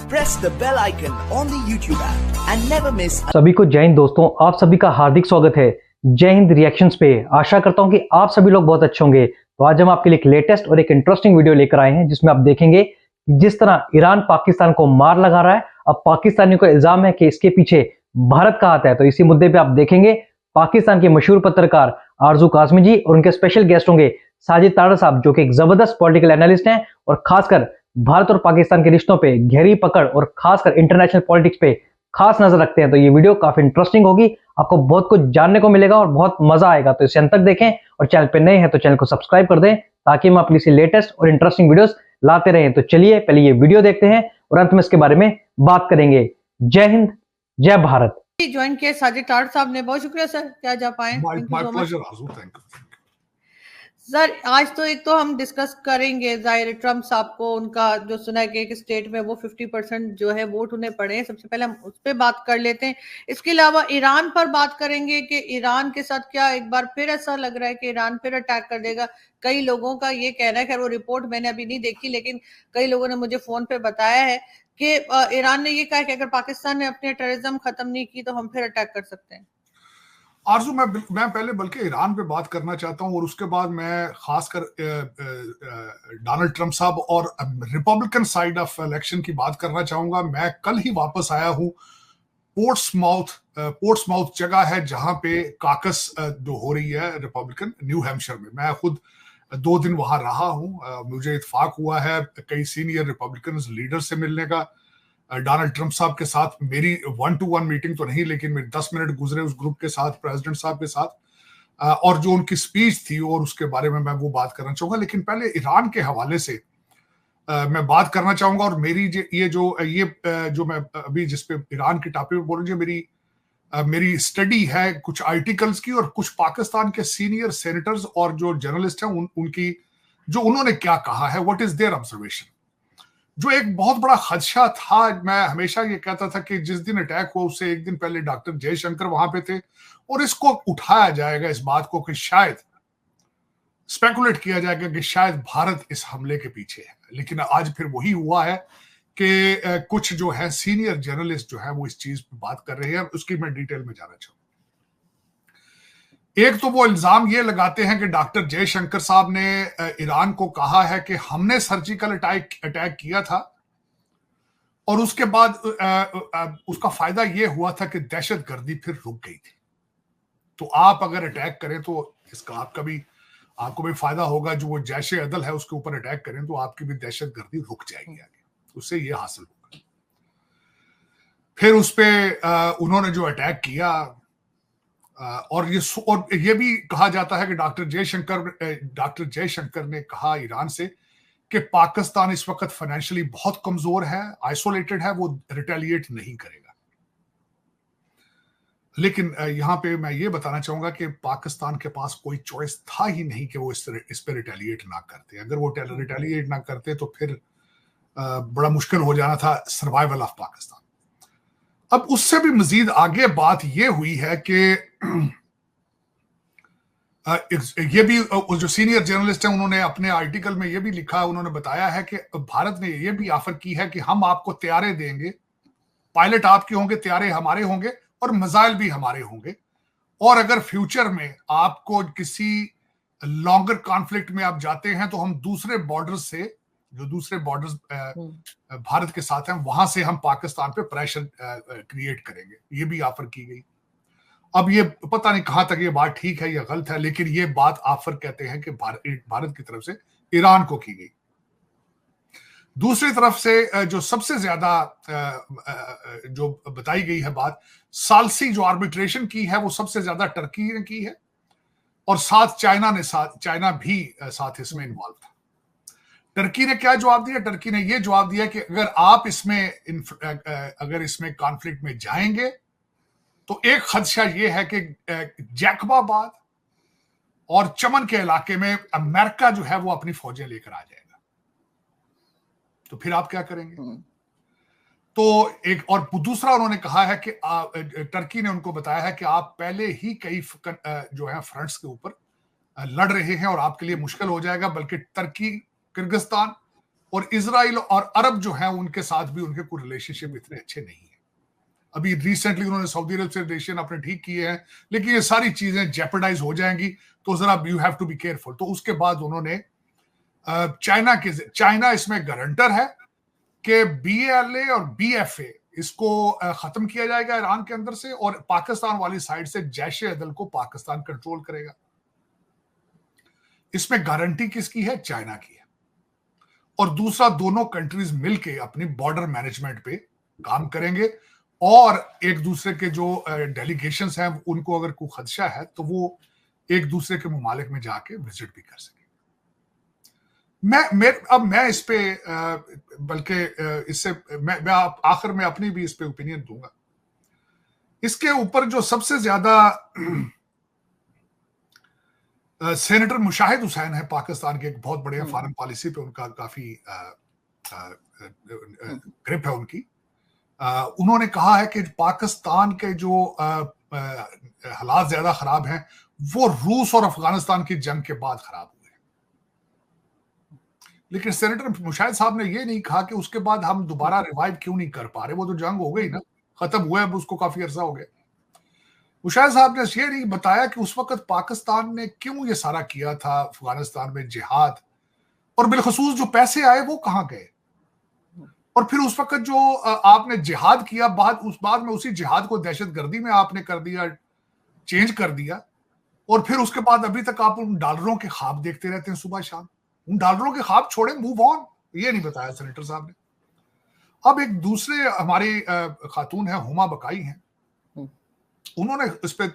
press the bell icon on the YouTube app and never miss. सभी को जय हिंद दोस्तों, आप सभी का हार्दिक स्वागत है जय हिंद रिएक्शंस पे। आशा करता हूं कि आप सभी लोग बहुत अच्छे होंगे। तो आज हम आपके लिए एक लेटेस्ट और एक इंटरेस्टिंग वीडियो लेकर आए हैं जिसमें आप देखेंगे कि जिस तरह ईरान पाकिस्तान को मार लगा रहा है, अब पाकिस्तानियों का इल्जाम है कि इसके पीछे भारत का हाथ है। तो इसी मुद्दे पे आप देखेंगे पाकिस्तान के मशहूर पत्रकार आरजू काज़मी जी और उनके स्पेशल गेस्ट होंगे साजिद तारड़ साहब, जो कि एक जबरदस्त पॉलिटिकल एनालिस्ट हैं और खासकर भारत और पाकिस्तान के रिश्तों पे गहरी पकड़ और खासकर इंटरनेशनल पॉलिटिक्स पे खास नजर रखते हैं। तो ये वीडियो काफी इंटरेस्टिंग होगी, आपको बहुत कुछ जानने को मिलेगा और बहुत मजा आएगा। तो इसे अंत तक देखें और चैनल पे नए हैं तो चैनल को सब्सक्राइब कर दें ताकि हम अपनी लेटेस्ट और इंटरेस्टिंग वीडियोस लाते रहें। तो चलिए पहले ये वीडियो देखते हैं और अंत में इसके बारे में बात करेंगे। जय हिंद, जय भारत। ज्वाइन किया साजिद तारड़ साहब ने, बहुत शुक्रिया सर, क्या जा पाए। My pleasure, Azu. Thank you. Sir आज तो एक तो हम डिस्कस करेंगे जाहिर ट्रम्प साहब को, उनका जो सुना है कि एक स्टेट में वो 50% जो है वोट उन्हें पड़े हैं। सबसे पहले हम उस पर बात कर लेते हैं। इसके अलावा ईरान पर बात करेंगे कि ईरान के साथ क्या एक बार फिर ऐसा लग रहा है कि ईरान फिर अटैक कर देगा। कई लोगों का ये कहना है, खैर वो रिपोर्ट मैंने अभी नहीं देखी, लेकिन कई लोगों ने मुझे फोन पे बताया है कि ईरान ने ये कहा कि अगर पाकिस्तान ने अपने टेररिज्म खत्म नहीं की तो हम फिर अटैक कर सकते हैं। आरजू, मैं पहले बल्कि ईरान पे बात करना चाहता हूं और उसके बाद मैं खासकर डोनाल्ड ट्रंप साहब और रिपब्लिकन साइड ऑफ इलेक्शन की बात करना चाहूंगा। मैं कल ही वापस आया हूं। पोर्ट्समाउथ जगह है जहां पे काकस जो हो रही है रिपब्लिकन, न्यू हैम्पशायर में। मैं खुद 2 दिन वहां रहा हूं। मुझे इत्तेफाक हुआ है कई सीनियर रिपब्लिकन लीडर से मिलने का। डोनाल्ड ट्रंप साहब के साथ मेरी 1-to-1 मीटिंग तो नहीं, लेकिन मेरे 10 मिनट गुजरे उस ग्रुप के साथ, प्रेसिडेंट साहब के साथ, और जो उनकी स्पीच थी और उसके बारे में मैं वो बात करना चाहूंगा। लेकिन पहले ईरान के हवाले से मैं बात करना चाहूंगा। और मेरी जो मैं अभी जिस पे ईरान की टॉपिक पे बोल रही हूँ, मेरी स्टडी है कुछ आर्टिकल्स की और कुछ पाकिस्तान के सीनियर सेनेटर्स और जो जर्नलिस्ट हैं उनकी जो उन्होंने क्या कहा है, व्हाट इज देयर ऑब्जर्वेशन। जो एक बहुत बड़ा खदशा था, मैं हमेशा ये कहता था कि जिस दिन अटैक हुआ उससे एक दिन पहले डॉक्टर जयशंकर वहां पे थे और इसको उठाया जाएगा, इस बात को कि शायद स्पेकुलेट किया जाएगा कि शायद भारत इस हमले के पीछे है। लेकिन आज फिर वही हुआ है कि कुछ जो है सीनियर जर्नलिस्ट जो है वो इस चीज पे बात कर रहे हैं। उसकी मैं डिटेल में जाना चाहूंगा। एक तो वो इल्जाम ये लगाते हैं कि डॉक्टर जयशंकर साहब ने ईरान को कहा है कि हमने सर्जिकल अटैक किया था और उसके बाद उसका फायदा ये हुआ था कि दहशतगर्दी फिर रुक गई थी। तो आप अगर अटैक करें तो इसका आपको भी फायदा होगा। जो वो जैशे अदल है उसके ऊपर अटैक करें तो आपकी भी दहशतगर्दी रुक जाएगी आगे, उससे ये हासिल होगा। फिर उस पे उन्होंने जो अटैक किया, और ये भी कहा जाता है कि डॉक्टर जयशंकर ने कहा ईरान से कि पाकिस्तान इस वक्त फाइनेंशियली बहुत कमजोर है, आइसोलेटेड है, वो रिटेलिएट नहीं करेगा। लेकिन यहां पे मैं ये बताना चाहूंगा कि पाकिस्तान के पास कोई चॉइस था ही नहीं कि वो इस पे रिटेलिएट ना करते। अगर वो रिटेलिएट ना करते तो फिर बड़ा मुश्किल हो जाना था सर्वाइवल ऑफ पाकिस्तान। अब उससे भी मजीद आगे बात यह हुई है कि ये भी जो सीनियर जर्नलिस्ट हैं उन्होंने अपने आर्टिकल में ये भी लिखा, उन्होंने बताया है कि भारत ने ये भी ऑफर की है कि हम आपको तैयारे देंगे, पायलट आपके होंगे, तैयारे हमारे होंगे और मिसाइल भी हमारे होंगे। और अगर फ्यूचर में आपको किसी लॉन्गर कॉन्फ्लिक्ट में आप जाते हैं तो हम दूसरे बॉर्डर्स भारत के साथ हैं वहां से हम पाकिस्तान पे प्रेशर क्रिएट करेंगे। ये भी ऑफर की गई। अब ये पता नहीं कहां तक ये बात ठीक है या गलत है, लेकिन ये बात ऑफर कहते हैं कि भारत की तरफ से ईरान को की गई। दूसरी तरफ से जो सबसे ज्यादा जो बताई गई है बात, सालसी जो आर्बिट्रेशन की है वो सबसे ज्यादा टर्की ने की है और साथ चाइना भी साथ इसमें इन्वॉल्व था। टर्की ने क्या जवाब दिया? टर्की ने यह जवाब दिया कि अगर आप इसमें कॉन्फ्लिक्ट में जाएंगे तो एक खदशा यह है कि जैकबाबाद और चमन के इलाके में अमेरिका जो है वो अपनी फौजें लेकर आ जाएगा। तो फिर आप क्या करेंगे? तो एक और दूसरा उन्होंने कहा है कि टर्की ने उनको बताया है कि आप पहले ही कई जो है फ्रंट्स के ऊपर लड़ रहे हैं और आपके लिए मुश्किल हो जाएगा। बल्कि टर्की, किर्गिस्तान और इजराइल और अरब जो है उनके साथ भी उनके कोई रिलेशनशिप इतने अच्छे नहीं है। अभी रिसेंटली उन्होंने सऊदी अरब से रिलेशन अपने ठीक किए हैं, लेकिन ये सारी चीजें जेपरडाइज हो जाएंगी, तो जरा you have to be careful. तो उसके बाद उन्होंने चाइना इसमें गारंटर है कि BLA और BFA इसको खत्म किया जाएगा ईरान के अंदर से, और पाकिस्तान वाली साइड से जैश-ए-अदल को पाकिस्तान कंट्रोल करेगा। इसमें गारंटी किसकी है? चाइना की है। और दूसरा, दोनों कंट्रीज मिलके अपनी बॉर्डर मैनेजमेंट पे काम करेंगे, और एक दूसरे के जो डेलीगेशंस हैं उनको अगर कोई खदशा है तो वो एक दूसरे के मुमालिक में जाके विजिट भी कर सके। मैं इस पे बल्कि इससे मैं आखिर में अपनी भी इस पे ओपिनियन दूंगा। इसके ऊपर जो सबसे ज्यादा सेनेटर मुशाहिद हुसैन है पाकिस्तान के, एक बहुत बड़े फॉरेन पॉलिसी पे उनका काफी ग्रिप है उनकी। उन्होंने कहा है कि पाकिस्तान के जो हालात ज्यादा खराब हैं वो रूस और अफगानिस्तान की जंग के बाद खराब हुए। लेकिन सेनेटर मुशाहिद साहब ने ये नहीं कहा कि उसके बाद हम दोबारा रिवाइव क्यों नहीं कर पा रहे। वो तो जंग हो गई ना, खत्म हुआ है, उसको काफी अरसा हो गया। मुशाहिद साहब ने ये नहीं बताया कि उस वक्त पाकिस्तान ने क्यों ये सारा किया था अफगानिस्तान में जिहाद, और बिलखसूस जो पैसे आए वो कहाँ गए। और फिर उस वक्त जो आपने जिहाद किया, बाद में उसी जिहाद को दहशतगर्दी में आपने कर दिया, चेंज कर दिया, और फिर उसके बाद अभी तक आप उन डॉलरों के ख्वाब देखते रहते हैं सुबह शाम। उन डॉलरों के ख्वाब छोड़े, मूव ऑन, ये नहीं बताया सेनेटर साहब ने। अब एक दूसरे हमारी खातून है, हुमा बकाई हैं, उन्होंने इस पे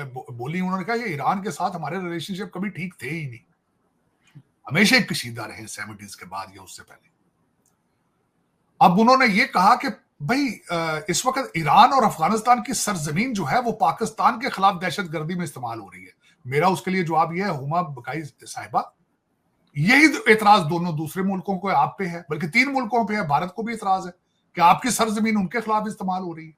बोली। उन्होंने कहा ये ईरान के साथ हमारे रिलेशनशिप कभी ठीक थे ही नहीं, हमेशा ही कशीदा रहे 70s के बाद या उससे पहले। अब उन्होंने ये कहा कि भाई इस वक्त ईरान और अफगानिस्तान की सरजमीन जो है वो पाकिस्तान के खिलाफ दहशतगर्दी में इस्तेमाल हो रही है। मेरा उसके लिए जवाब यह है, हुमा बकाई साहिबा, यही एतराज दोनों दूसरे मुल्कों को आप पे है, बल्कि 3 मुल्कों पे है। भारत को भी एतराज है कि आपकी सरजमीन उनके खिलाफ इस्तेमाल हो रही है।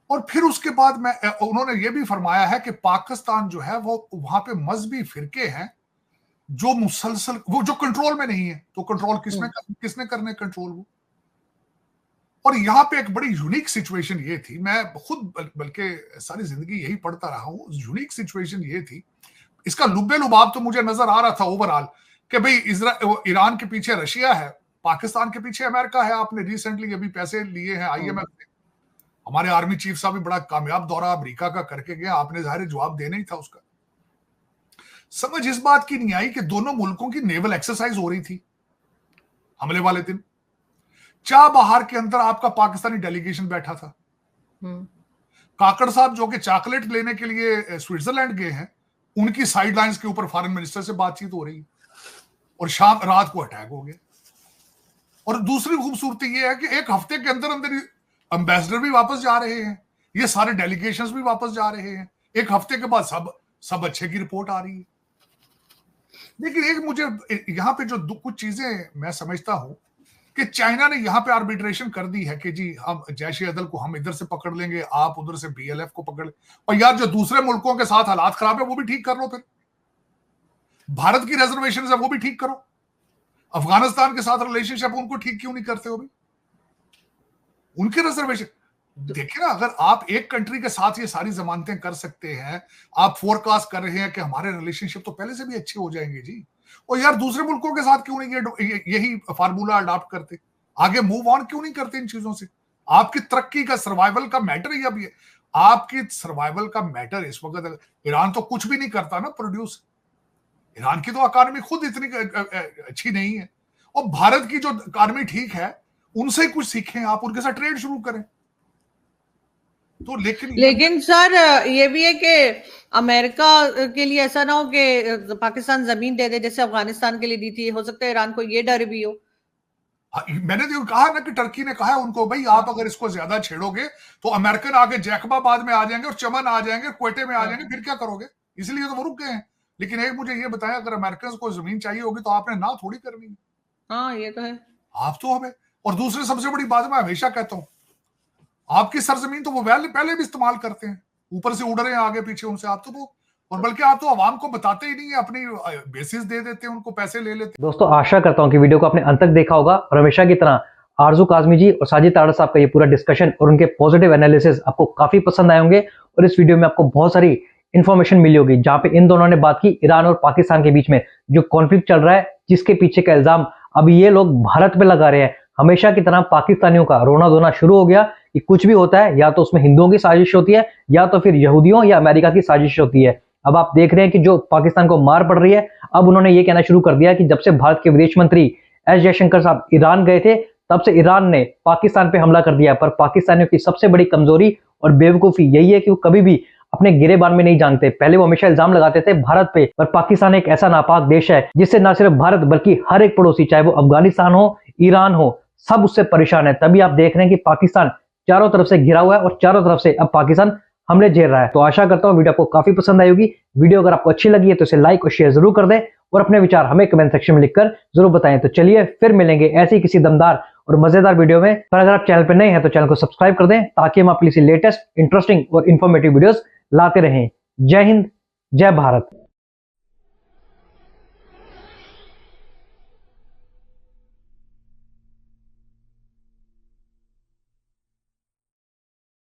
और फिर उसके बाद उन्होंने ये भी फरमाया है कि पाकिस्तान जो है वो वहां पे मजहबी फिरके हैं जो मुसलसल, वो जो कंट्रोल में नहीं है, तो कंट्रोल किसने करने कंट्रोल वो। और यहाँ पे एक बड़ी यूनिक सिचुएशन ये थी, मैं खुद बल्कि सारी जिंदगी यही पढ़ता रहा हूँ। यूनिक सिचुएशन ये थी, इसका लुब्बे लुबाब तो मुझे नजर आ रहा था ओवरऑल कि भाई ईरान के पीछे रशिया है, पाकिस्तान के पीछे अमेरिका है। आपने रिसेंटली अभी पैसे लिए हैं IMF से, हमारे आर्मी चीफ साहब भी बड़ा कामयाब दौरा अमेरिका का करके गए, आपने जाहिर जवाब देना ही था उसका। समझ इस बात की नहीं आई कि दोनों मुल्कों की नेवल एक्सरसाइज हो रही थी हमले वाले दिन। चाबहार के अंदर आपका पाकिस्तानी डेलीगेशन बैठा था। काकड़ साहब जो कि चॉकलेट लेने के लिए स्विट्जरलैंड गए हैं, उनकी साइडलाइंस के ऊपर फॉरेन मिनिस्टर से बातचीत हो रही, और रात को अटैक हो गया। और दूसरी खूबसूरती यह है कि एक हफ्ते के अंदर अंदर एम्बेसडर भी वापस जा रहे हैं, ये सारे डेलीगेशंस भी वापस जा रहे हैं। एक हफ्ते के बाद सब अच्छे की रिपोर्ट आ रही है। लेकिन एक मुझे यहाँ पे जो कुछ चीजें मैं समझता हूं कि चाइना ने यहाँ पे आर्बिट्रेशन कर दी है कि जी हम जैश-ए-अदल को हम इधर से पकड़ लेंगे, आप उधर से BLF को पकड़ ले, और यार जो दूसरे मुल्कों के साथ हालात खराब है वो भी ठीक कर लो। फिर भारत की रिजर्वेशन है वो भी ठीक करो। अफगानिस्तान के साथ रिलेशनशिप उनको ठीक क्यों नहीं करते हो भी? उनके रिजर्वेशन देखिए ना, अगर आप एक कंट्री के साथ ये सारी जमानतें कर सकते हैं, आप फोरकास्ट कर रहे हैं कि हमारे रिलेशनशिप तो पहले से भी अच्छे हो जाएंगे जी, और यार दूसरे मुल्कों के साथ क्यों नहीं यही फार्मूला अडॉप्ट करते, आगे मूव ऑन क्यों नहीं करते इन चीजों से? आपकी तरक्की का, सर्वाइवल का मैटर ही अब ये, आपकी सर्वाइवल का मैटर इस वक्त। ईरान तो कुछ भी नहीं करता ना प्रोड्यूस, ईरान की तो इकॉनमी खुद इतनी अच्छी नहीं है, और भारत की जो इकॉनमी ठीक है उनसे कुछ सीखें, आप उनके साथ ट्रेड शुरू करें। तो लेकिन सर ये भी है कि अमेरिका के लिए ऐसा ना हो कि पाकिस्तान जमीन दे दे जैसे अफगानिस्तान के लिए दी थी। हो सकता है ईरान को ये डर भी हो। मैंने तो कहा ना कि टर्की ने कहा उनको, भाई आप अगर इसको ज्यादा छेड़ोगे तो अमेरिकन आगे जैकबाबाद में आ जाएंगे और चमन आ जाएंगे, क्वेटे में आ जाएंगे, फिर क्या करोगे? इसलिए तो वो रुक गए हैं। लेकिन एक मुझे ये बताया, अगर अमेरिकन को जमीन चाहिए होगी तो आपने ना थोड़ी करनी है। हाँ ये तो है, आप तो हमें। और दूसरी सबसे बड़ी बात मैं हमेशा कहता हूं, आपकी सरजमीन तो वो पहले भी इस्तेमाल करते हैं, ऊपर से उड़ रहे हैं आगे पीछे उनसे, आप तो वो और बल्कि आप तो आवाम को बताते ही नहीं है, अपनी बेसिस दे देते हैं, उनको पैसे ले लेते हैं। दोस्तों आशा करता हूं कि वीडियो को आपने अंत तक देखा होगा और हमेशा की तरह आरजू काजमी जी और साजिद तारड़ साहब का ये पूरा डिस्कशन और उनके पॉजिटिव एनालिसिस आपको काफी पसंद आए होंगे और इस वीडियो में आपको बहुत सारी इंफॉर्मेशन मिली होगी जहां पे इन दोनों ने बात की ईरान और पाकिस्तान के बीच में जो कॉन्फ्लिक्ट चल रहा है, जिसके पीछे का इल्जाम अभी ये लोग भारत पे लगा रहे हैं। हमेशा की तरह पाकिस्तानियों का रोना धोना शुरू हो गया कि कुछ भी होता है या तो उसमें हिंदुओं की साजिश होती है या तो फिर यहूदियों या अमेरिका की साजिश होती है। अब आप देख रहे हैं कि जो पाकिस्तान को मार पड़ रही है, अब उन्होंने ये कहना शुरू कर दिया कि जब से भारत के विदेश मंत्री एस जयशंकर साहब ईरान गए थे तब से ईरान ने पाकिस्तान पे हमला कर दिया। पर पाकिस्तानियों की सबसे बड़ी कमजोरी और बेवकूफी यही है कि वो कभी भी अपने गिरेबान में नहीं जानते। पहले वो हमेशा इल्जाम लगाते थे भारत पे, पर पाकिस्तान एक ऐसा नापाक देश है जिससे ना सिर्फ भारत बल्कि हर एक पड़ोसी, चाहे वो अफगानिस्तान हो, ईरान हो, सब उससे परेशान है। तभी आप देख रहे हैं कि पाकिस्तान चारों तरफ से घिरा हुआ है और चारों तरफ से अब पाकिस्तान हमले झेल रहा है। तो आशा करता हूं वीडियो आपको काफी पसंद आई होगी। वीडियो अगर आपको अच्छी लगी है तो इसे लाइक और शेयर जरूर कर दें और अपने विचार हमें कमेंट सेक्शन में लिखकर जरूर बताएं। तो चलिए फिर मिलेंगे ऐसे ही किसी दमदार और मजेदार वीडियो में। पर अगर आप चैनल पर नए हैं तो चैनल को सब्सक्राइब कर दें ताकि हम आपके लिए लेटेस्ट, इंटरेस्टिंग और इन्फॉर्मेटिव वीडियोस लाते रहें। जय हिंद, जय भारत।